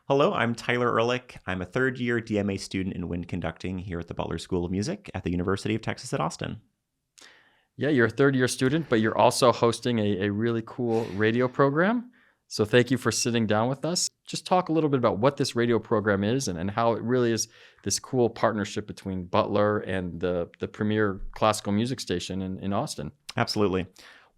Hello, I'm Tyler Ehrlich. I'm a third-year DMA student in wind conducting here at the Butler School of Music at the University of Texas at Austin. Yeah, you're a third-year student, but you're also hosting a really cool radio program. So thank you for sitting down with us. Just talk a little bit about what this radio program is and how it really is this cool partnership between Butler and the premier classical music station in Austin. Absolutely.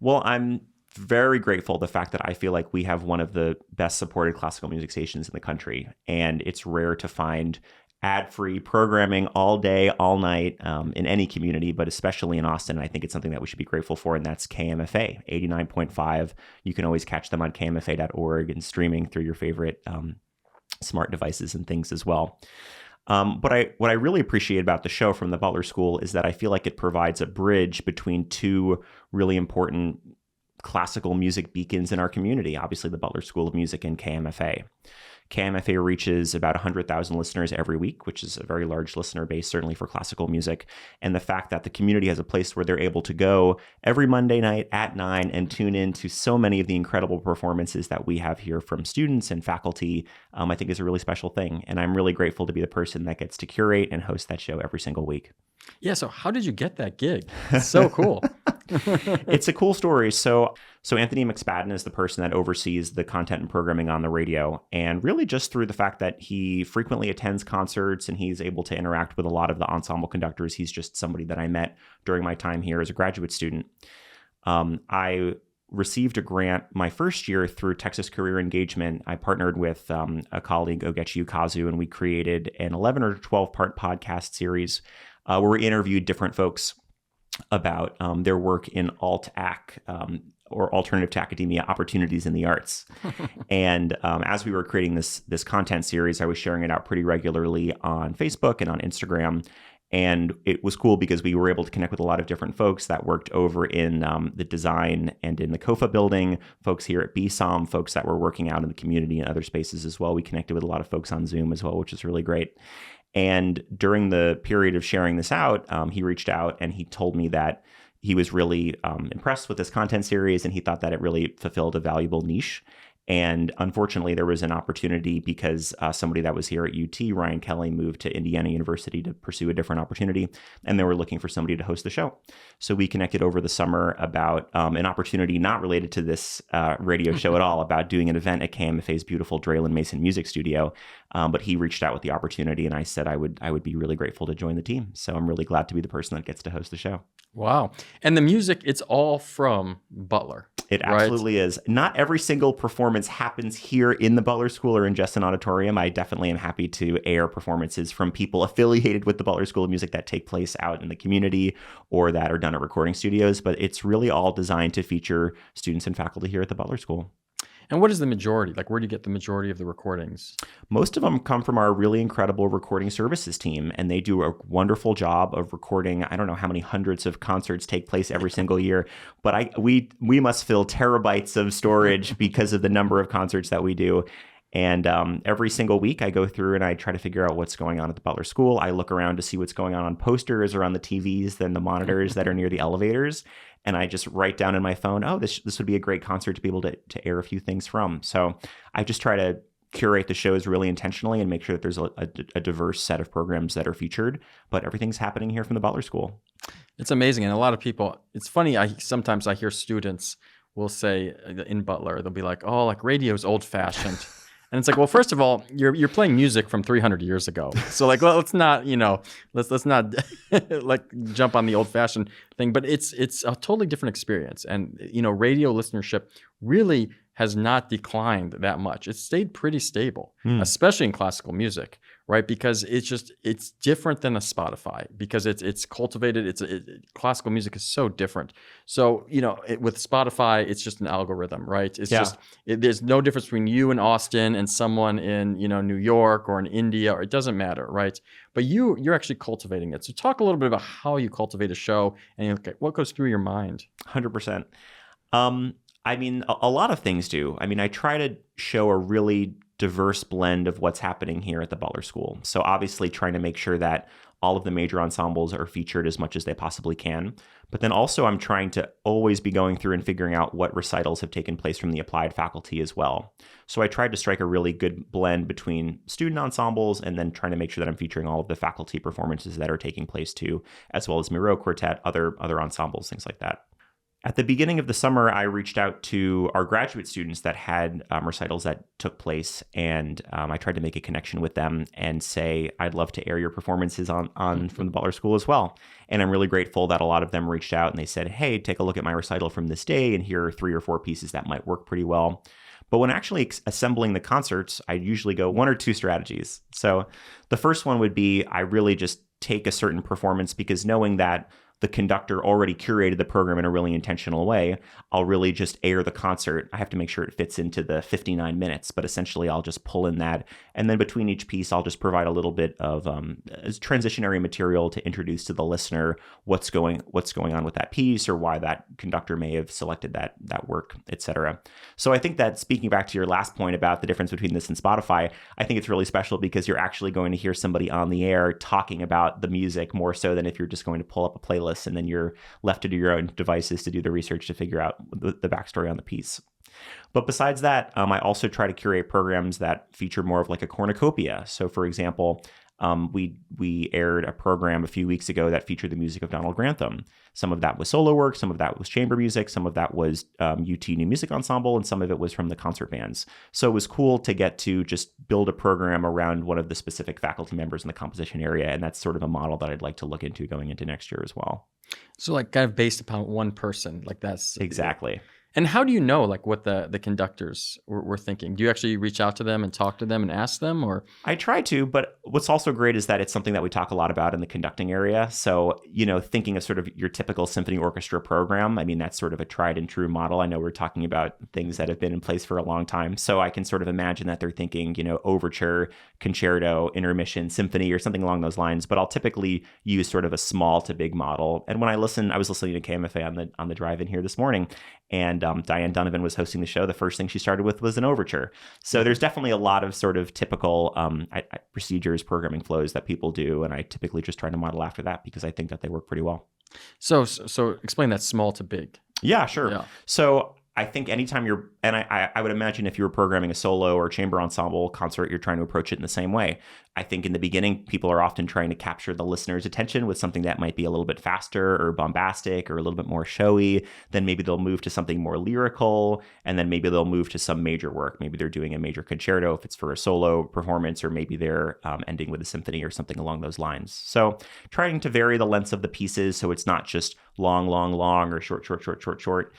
Well, I'm very grateful the fact that I feel like we have one of the best supported classical music stations in the country, and it's rare to find ad-free programming all day, all night in any community, but especially in Austin. I think it's something that we should be grateful for, and that's KMFA 89.5. You can always catch them on kmfa.org and streaming through your favorite smart devices and things as well. But what I really appreciate about the show from the Butler School is that I feel like it provides a bridge between two really important classical music beacons in our community, obviously the Butler School of Music and KMFA. KMFA reaches about 100,000 listeners every week, which is a very large listener base, certainly for classical music. And the fact that the community has a place where they're able to go every Monday night at 9 and tune in to so many of the incredible performances that we have here from students and faculty, I think is a really special thing. And I'm really grateful to be the person that gets to curate and host that show every single week. Yeah, so how did you get that gig? It's so cool. It's a cool story. So Anthony McSpadden is the person that oversees the content and programming on the radio. And really just through the fact that he frequently attends concerts and he's able to interact with a lot of the ensemble conductors, he's just somebody that I met during my time here as a graduate student. I received a grant my first year through Texas Career Engagement. I partnered with a colleague, Ogechi Ukazu, and we created an 11 or 12-part podcast series where we interviewed different folks about their work in alt-ac, or alternative to academia opportunities in the arts. And as we were creating this content series, I was sharing it out pretty regularly on Facebook and on Instagram. And it was cool because we were able to connect with a lot of different folks that worked over in the design and in the KOFA building, folks here at BSOM, folks that were working out in the community and other spaces as well. We connected with a lot of folks on Zoom as well, which is really great. And during the period of sharing this out, he reached out and he told me that he was really impressed with this content series and he thought that it really fulfilled a valuable niche. And unfortunately, there was an opportunity because somebody that was here at UT, Ryan Kelly, moved to Indiana University to pursue a different opportunity, and they were looking for somebody to host the show. So we connected over the summer about an opportunity not related to this radio show at all, about doing an event at KMFA's beautiful Draylen Mason Music Studio. But he reached out with the opportunity, and I said I would be really grateful to join the team. So I'm really glad to be the person that gets to host the show. Wow. And the music, it's all from Butler. It absolutely is. Not every single performance happens here in the Butler School or in just an auditorium. I definitely am happy to air performances from people affiliated with the Butler School of Music that take place out in the community or that are done at recording studios. But it's really all designed to feature students and faculty here at the Butler School. And what is the majority? Like, where do you get the majority of the recordings? Most of them come from our really incredible recording services team, and they do a wonderful job of recording. I don't know how many hundreds of concerts take place every single year, but we must fill terabytes of storage because of the number of concerts that we do. And every single week I go through and I try to figure out what's going on at the Butler School. I look around to see what's going on posters or on the TVs, then the monitors that are near the elevators. And I just write down in my phone, oh, this would be a great concert to be able to air a few things from. So I just try to curate the shows really intentionally and make sure that there's a diverse set of programs that are featured. But everything's happening here from the Butler School. It's amazing. And a lot of people, it's funny, sometimes I hear students will say in Butler, they'll be like, oh, like radio's old fashioned. And it's like, well, first of all, you're playing music from 300 years ago. So like, well, let's not, let's not like jump on the old fashioned thing, but it's a totally different experience. And, radio listenership really has not declined that much. It's stayed pretty stable, especially in classical music, right? Because it's different than a Spotify because it's cultivated. Classical music is so different. So, with Spotify, it's just an algorithm, right? It's just, there's no difference between you in Austin and someone in, New York or in India, or it doesn't matter, right? But you're actually cultivating it. So talk a little bit about how you cultivate a show and what goes through your mind. 100%. I mean, a lot of things do. I mean, I try to show a really diverse blend of what's happening here at the Butler School. So obviously trying to make sure that all of the major ensembles are featured as much as they possibly can. But then also I'm trying to always be going through and figuring out what recitals have taken place from the applied faculty as well. So I tried to strike a really good blend between student ensembles and then trying to make sure that I'm featuring all of the faculty performances that are taking place too, as well as Miro Quartet, other ensembles, things like that. At the beginning of the summer, I reached out to our graduate students that had recitals that took place, and I tried to make a connection with them and say, I'd love to air your performances on from the Butler School as well. And I'm really grateful that a lot of them reached out and they said, hey, take a look at my recital from this day, and here are 3 or 4 pieces that might work pretty well. But when actually assembling the concerts, I usually go 1 or 2 strategies. So the first one would be I really just take a certain performance, because knowing that the conductor already curated the program in a really intentional way, I'll really just air the concert. I have to make sure it fits into the 59 minutes, but essentially I'll just pull in that. And then between each piece, I'll just provide a little bit of transitionary material to introduce to the listener what's going on with that piece, or why that conductor may have selected that work, etc. So I think that, speaking back to your last point about the difference between this and Spotify, I think it's really special because you're actually going to hear somebody on the air talking about the music more so than if you're just going to pull up a playlist and then you're left to do your own devices to do the research to figure out the backstory on the piece. But besides that, I also try to curate programs that feature more of like a cornucopia. So for example, we aired a program a few weeks ago that featured the music of Donald Grantham. Some of that was solo work, some of that was chamber music, some of that was UT New Music Ensemble, and some of it was from the concert bands. So it was cool to get to just build a program around one of the specific faculty members in the composition area, and that's sort of a model that I'd like to look into going into next year as well. So like kind of based upon one person, like that's... Exactly. And how do you know like what the conductors were thinking? Do you actually reach out to them and talk to them and ask them, or? I try to, but what's also great is that it's something that we talk a lot about in the conducting area. So, thinking of sort of your typical symphony orchestra program, I mean, that's sort of a tried and true model. I know we're talking about things that have been in place for a long time. So I can sort of imagine that they're thinking, overture, concerto, intermission, symphony, or something along those lines. But I'll typically use sort of a small to big model. And when I was listening to KMFA on the drive in here this morning, and Diane Donovan was hosting the show. The first thing she started with was an overture. So there's definitely a lot of sort of typical procedures, programming flows that people do. And I typically just try to model after that because I think that they work pretty well. So explain that small to big. Yeah, sure. Yeah. So I think anytime I would imagine if you were programming a solo or chamber ensemble concert, you're trying to approach it in the same way. I think in the beginning, people are often trying to capture the listener's attention with something that might be a little bit faster or bombastic or a little bit more showy. Then maybe they'll move to something more lyrical, and then maybe they'll move to some major work. Maybe they're doing a major concerto if it's for a solo performance, or maybe they're ending with a symphony or something along those lines. So trying to vary the lengths of the pieces so it's not just long, long, long, or short, short, short, short, short.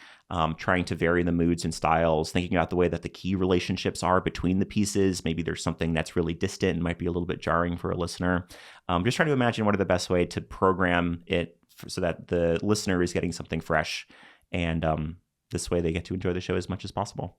Trying to vary the moods and styles, thinking about the way that the key relationships are between the pieces. Maybe there's something that's really distant and might be a little bit jarring for a listener. Just trying to imagine what are the best way to program it so that the listener is getting something fresh, and this way they get to enjoy the show as much as possible.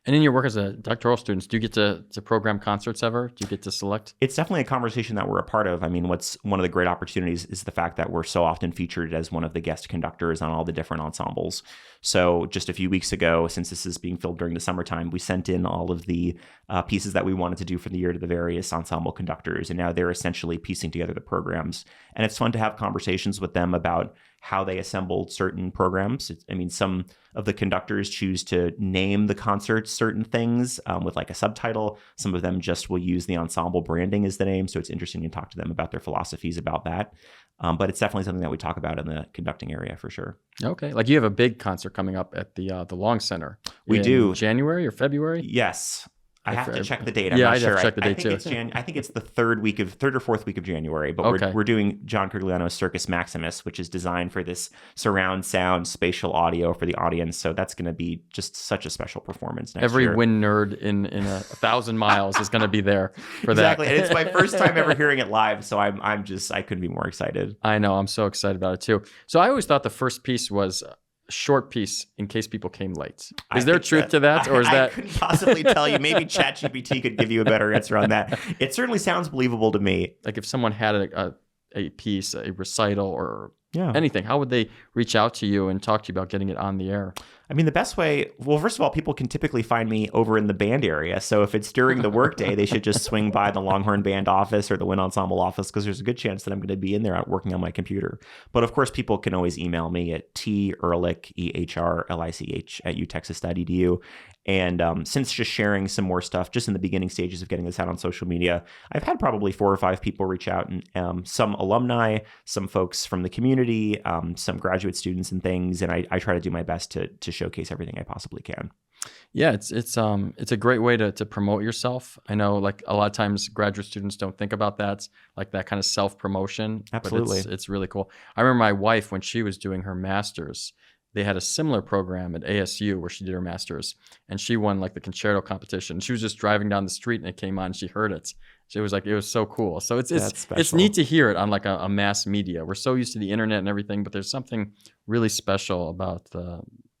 And in your work as a doctoral student, do you get to program concerts ever? Do you get to select? It's definitely a conversation that we're a part of. I mean, what's one of the great opportunities is the fact that we're so often featured as one of the guest conductors on all the different ensembles. So just a few weeks ago, since this is being filmed during the summertime, we sent in all of the pieces that we wanted to do for the year to the various ensemble conductors. And now they're essentially piecing together the programs. And it's fun to have conversations with them about how they assembled certain programs. Some of the conductors choose to name the concerts certain things with like a subtitle. Some of them just will use the ensemble branding as the name. So it's interesting to talk to them about their philosophies about that. But it's definitely something that we talk about in the conducting area for sure. Okay. Like you have a big concert coming up at the Long Center. We do. January or February? Yes. I have to check the date. I'm yeah, not I'd sure. have to check the date too. I think it's the third or fourth week of January, but we're doing John Curigliano's Circus Maximus, which is designed for this surround sound, spatial audio for the audience. So that's going to be just such a special performance next year. Every wind nerd in 1,000 miles is going to be there for that. Exactly. And it's my first time ever hearing it live. So I couldn't be more excited. I know. I'm so excited about it too. So I always thought the first piece was short piece in case people came late. Is there truth to that, or is that? I couldn't possibly tell you. Maybe ChatGPT could give you a better answer on that. It certainly sounds believable to me. Like if someone had a piece, a recital, or Yeah. anything, how would they reach out to you and talk to you about getting it on the air? I mean, the best way, well, first of all, people can typically find me over in the band area. So if it's during the workday, they should just swing by the Longhorn Band office or the Wind Ensemble office, because there's a good chance that I'm going to be in there working on my computer. But of course, people can always email me at tehrlich, EHRLICH, at utexas.edu. And since just sharing some more stuff, just in the beginning stages of getting this out on social media, I've had probably 4 or 5 people reach out, and some alumni, some folks from the community, some graduate students and things. And I try to do my best to showcase everything I possibly can. Yeah, it's a great way to promote yourself. I know, like, a lot of times graduate students don't think about that, like that kind of self-promotion. Absolutely. But it's really cool. I remember my wife, when she was doing her master's, they had a similar program at ASU where she did her master's, and she won like the concerto competition. She was just driving down the street and it came on and she heard it. So it was so cool. So it's neat to hear it on like a mass media. We're so used to the internet and everything, but there's something really special about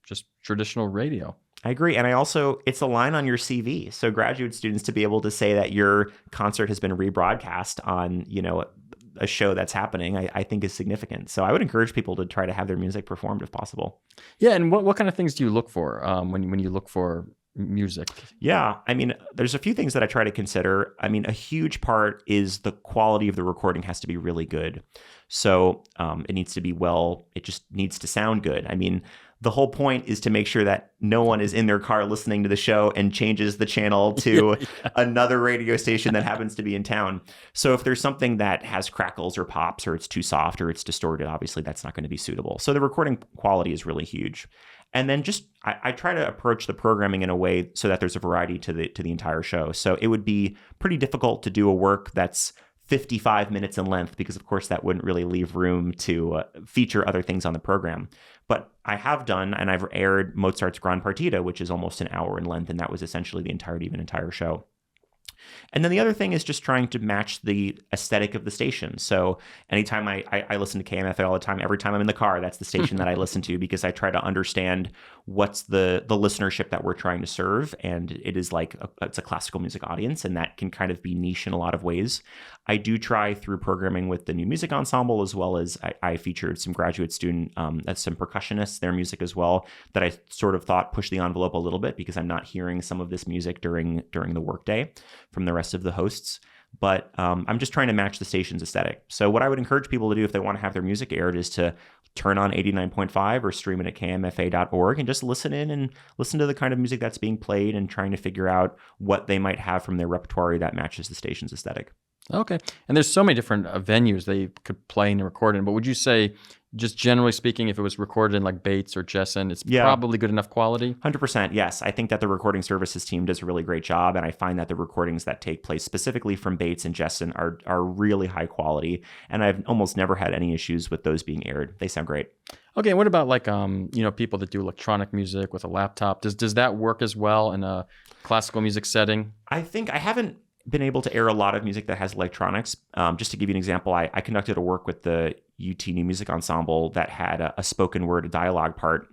just traditional radio. I agree. And it's a line on your CV. So graduate students to be able to say that your concert has been rebroadcast on, a show that's happening, I think is significant. So I would encourage people to try to have their music performed if possible. Yeah. And what kind of things do you look for when you look for music? Yeah. I mean, there's a few things that I try to consider. I mean, a huge part is the quality of the recording has to be really good. So it needs to be it just needs to sound good. I mean, the whole point is to make sure that no one is in their car listening to the show and changes the channel to another radio station that happens to be in town. So if there's something that has crackles or pops, or it's too soft or it's distorted, obviously that's not going to be suitable. So the recording quality is really huge. And then I try to approach the programming in a way so that there's a variety to the entire show. So it would be pretty difficult to do a work that's 55 minutes in length, because of course that wouldn't really leave room to feature other things on the program. But I have done, and I've aired Mozart's Grand Partita, which is almost an hour in length, and that was essentially the entirety of an entire show. And then the other thing is just trying to match the aesthetic of the station. So anytime I listen to KMFA all the time, every time I'm in the car, that's the station that I listen to, because I try to understand what's the listenership that we're trying to serve. And it is it's a classical music audience, and that can kind of be niche in a lot of ways. I do try through programming with the New Music Ensemble, as well as I featured some graduate student, some percussionists, their music as well, that I sort of thought pushed the envelope a little bit, because I'm not hearing some of this music during the workday from the rest of the hosts. But I'm just trying to match the station's aesthetic. So what I would encourage people to do if they want to have their music aired is to turn on 89.5 or stream it at kmfa.org and just listen in and listen to the kind of music that's being played, and trying to figure out what they might have from their repertoire that matches the station's aesthetic. Okay. And there's so many different venues that you could play and record in. But would you say, just generally speaking, if it was recorded in like Bates or Jessen, it's probably good enough quality? 100%. Yes. I think that the recording services team does a really great job. And I find that the recordings that take place specifically from Bates and Jessen are really high quality. And I've almost never had any issues with those being aired. They sound great. Okay. And what about like, people that do electronic music with a laptop? Does that work as well in a classical music setting? I think I haven't been able to air a lot of music that has electronics. Just to give you an example, I conducted a work with the UT New Music Ensemble that had a spoken word, a dialogue part.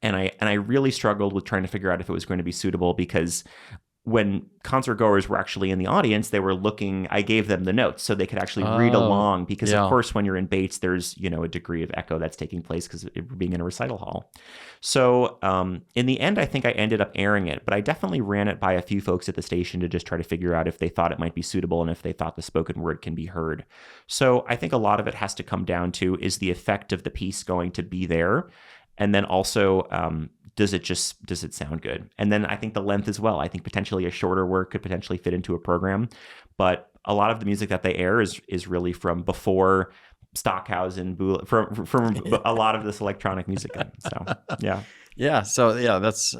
And I really struggled with trying to figure out if it was going to be suitable, because when concert goers were actually in the audience, they were looking, I gave them the notes so they could actually read along, because of course, when you're in Bates, there's, a degree of echo that's taking place because we're being in a recital hall. So in the end, I think I ended up airing it, but I definitely ran it by a few folks at the station to just try to figure out if they thought it might be suitable and if they thought the spoken word can be heard. So I think a lot of it has to come down to, is the effect of the piece going to be there? And then also, does it sound good? And then I think the length as well. I think potentially a shorter work could potentially fit into a program, but a lot of the music that they air is really from before Stockhausen, from a lot of this electronic music. So yeah. Yeah. So yeah, that's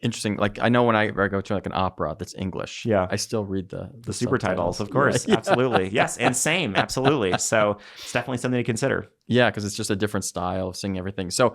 interesting. Like, I know when I go to like an opera that's English, I still read the super titles, of course. Yeah. Absolutely. Yes. And same. Absolutely. So it's definitely something to consider. Yeah. Because it's just a different style of singing everything. So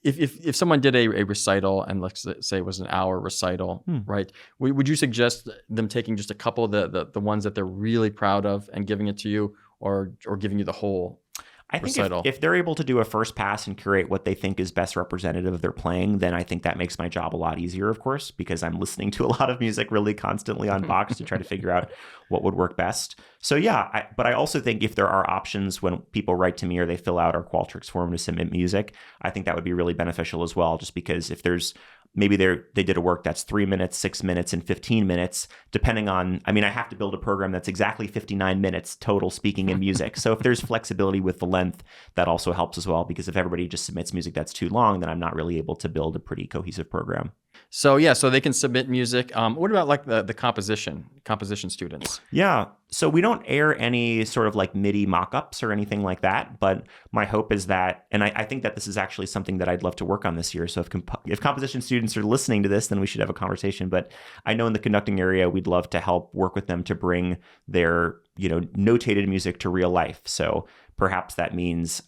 if someone did a recital, and let's say it was an hour recital, right? Would you suggest them taking just a couple of the ones that they're really proud of and giving it to you, or giving you the whole? I think recital. if they're able to do a first pass and curate what they think is best representative of their playing, then I think that makes my job a lot easier, of course, because I'm listening to a lot of music really constantly on Box to try to figure out what would work best. So yeah, but I also think if there are options when people write to me or they fill out our Qualtrics form to submit music, I think that would be really beneficial as well, just because if there's maybe they did a work that's 3 minutes, 6 minutes, and 15 minutes, depending on, I mean, I have to build a program that's exactly 59 minutes total speaking and music. So if there's flexibility with the length, that also helps as well, because if everybody just submits music that's too long, then I'm not really able to build a pretty cohesive program. So yeah, so they can submit music. What about like the composition students? Yeah. So we don't air any sort of like MIDI mock-ups or anything like that. But my hope is that, and I think that this is actually something that I'd love to work on this year. So if composition students are listening to this, then we should have a conversation. But I know in the conducting area, we'd love to help work with them to bring their, notated music to real life. So perhaps that means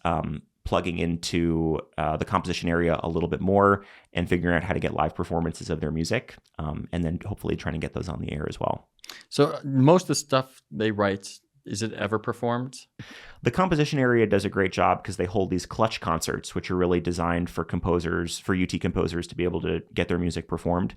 plugging into the composition area a little bit more and figuring out how to get live performances of their music, and then hopefully trying to get those on the air as well. So most of the stuff they write, is it ever performed? The composition area does a great job because they hold these clutch concerts, which are really designed for composers, for UT composers to be able to get their music performed.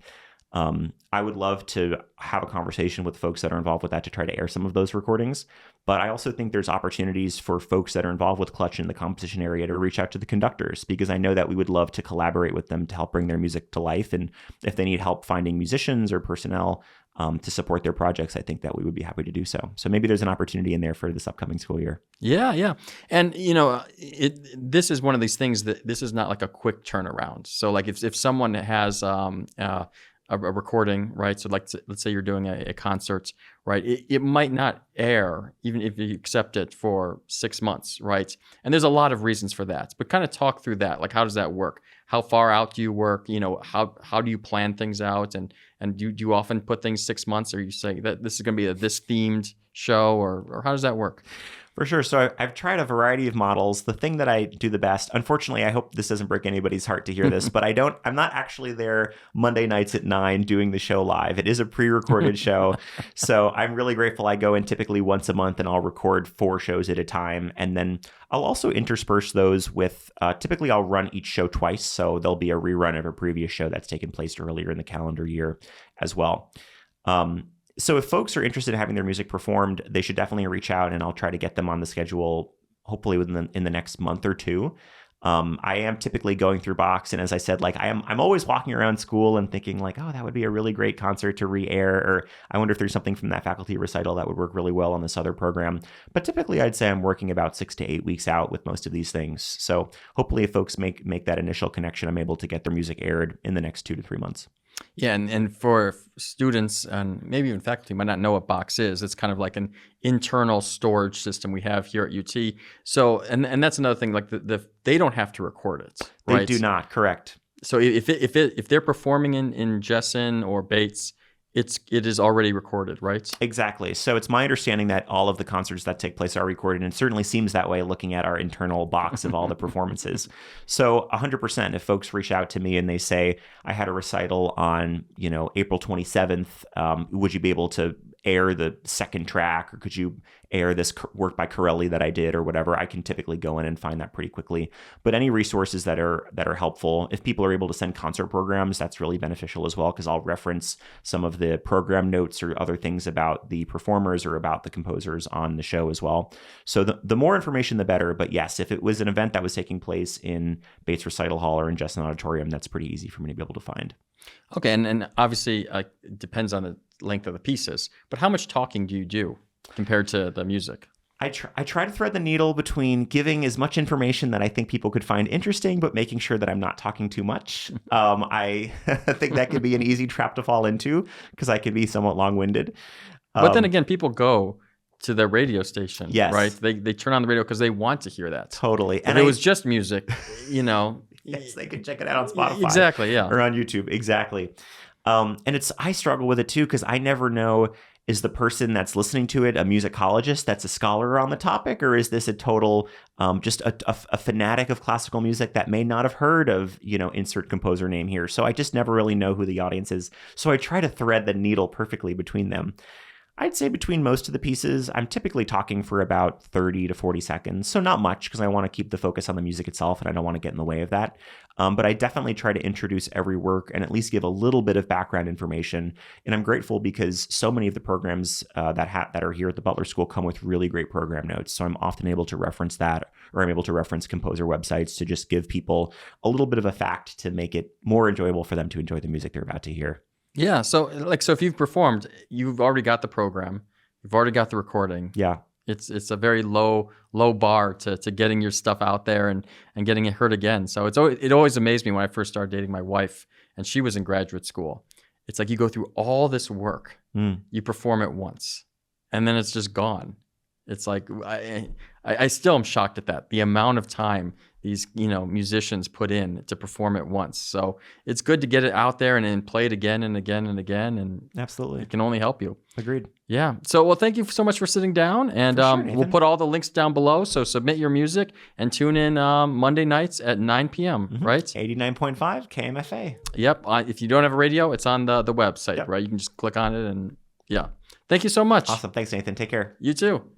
I would love to have a conversation with folks that are involved with that to try to air some of those recordings. But I also think there's opportunities for folks that are involved with Clutch in the composition area to reach out to the conductors, because I know that we would love to collaborate with them to help bring their music to life. And if they need help finding musicians or personnel to support their projects, I think that we would be happy to do so. So maybe there's an opportunity in there for this upcoming school year. Yeah. And, this is one of these things that this is not like a quick turnaround. So like if someone has a recording, right? So let's say you're doing a concert, right? It might not air even if you accept it for 6 months, right? And there's a lot of reasons for that. But kind of talk through that. Like, how does that work? How far out do you work? How do you plan things out? And do you often put things 6 months, or you say that this is going to be this themed show, or how does that work? For sure. So I've tried a variety of models. The thing that I do the best, unfortunately, I hope this doesn't break anybody's heart to hear this, but I'm not actually there Monday nights at 9 doing the show live. It is a pre-recorded show. So I'm really grateful. I go in typically once a month and I'll record 4 shows at a time. And then I'll also intersperse those with, typically I'll run each show twice. So there'll be a rerun of a previous show that's taken place earlier in the calendar year as well. So if folks are interested in having their music performed, they should definitely reach out, and I'll try to get them on the schedule, hopefully in the next month or two. I am typically going through Box, and as I said, like I'm always walking around school and thinking like, oh, that would be a really great concert to re-air, or I wonder if there's something from that faculty recital that would work really well on this other program. But typically, I'd say I'm working about 6 to 8 weeks out with most of these things. So hopefully, if folks make that initial connection, I'm able to get their music aired in the next 2 to 3 months. Yeah, and for students and maybe even faculty might not know what Box is. It's kind of like an internal storage system we have here at UT. So, and that's another thing. Like they don't have to record it. Right? They do not. Correct. So if they're performing in Jessen or Bates, it is already recorded, right? Exactly. So it's my understanding that all of the concerts that take place are recorded, and it certainly seems that way looking at our internal box of all the performances. So 100%, if folks reach out to me and they say, I had a recital on, April 27th, would you be able to air the second track, or could you air this work by Corelli that I did, or whatever? I can typically go in and find that pretty quickly. But any resources that are helpful, if people are able to send concert programs, that's really beneficial as well, because I'll reference some of the program notes or other things about the performers or about the composers on the show as well. So the more information, the better. But yes, if it was an event that was taking place in Bates Recital Hall or in Jessen Auditorium, that's pretty easy for me to be able to find. Okay, and obviously it depends on the length of the pieces, but how much talking do you do compared to the music? I try to thread the needle between giving as much information that I think people could find interesting, but making sure that I'm not talking too much. I think that could be an easy trap to fall into, because I can be somewhat long-winded. But then again, people go to their radio station, yes, right? They turn on the radio because they want to hear that. Totally. If it was just music, Yes, they can check it out on Spotify. Exactly, yeah. Or on YouTube, exactly. And I struggle with it too, because I never know, is the person that's listening to it a musicologist that's a scholar on the topic, or is this a total just a fanatic of classical music that may not have heard of, insert composer name here. So I just never really know who the audience is. So I try to thread the needle perfectly between them. I'd say between most of the pieces, I'm typically talking for about 30 to 40 seconds. So not much because I want to keep the focus on the music itself and I don't want to get in the way of that. But I definitely try to introduce every work and at least give a little bit of background information. And I'm grateful because so many of the programs that are here at the Butler School come with really great program notes. So I'm often able to reference that, or I'm able to reference composer websites to just give people a little bit of a fact to make it more enjoyable for them to enjoy the music they're about to hear. Yeah. So if you've performed, you've already got the program, you've already got the recording. Yeah. It's a very low bar to getting your stuff out there and getting it heard again. So it always amazed me when I first started dating my wife and she was in graduate school. It's like you go through all this work, you perform it once, and then it's just gone. It's like I still am shocked at that. The amount of time these musicians put in to perform it once. So it's good to get it out there and then play it again and again and again. And absolutely, it can only help you. Agreed. Yeah. So well, thank you so much for sitting down, and we'll put all the links down below. So submit your music and tune in Monday nights at 9 p.m. Right? 89.5 KMFA. Yep. If you don't have a radio, it's on the website. Yep. Right? You can just click on it and yeah. Thank you so much. Awesome. Thanks, Nathan. Take care. You too.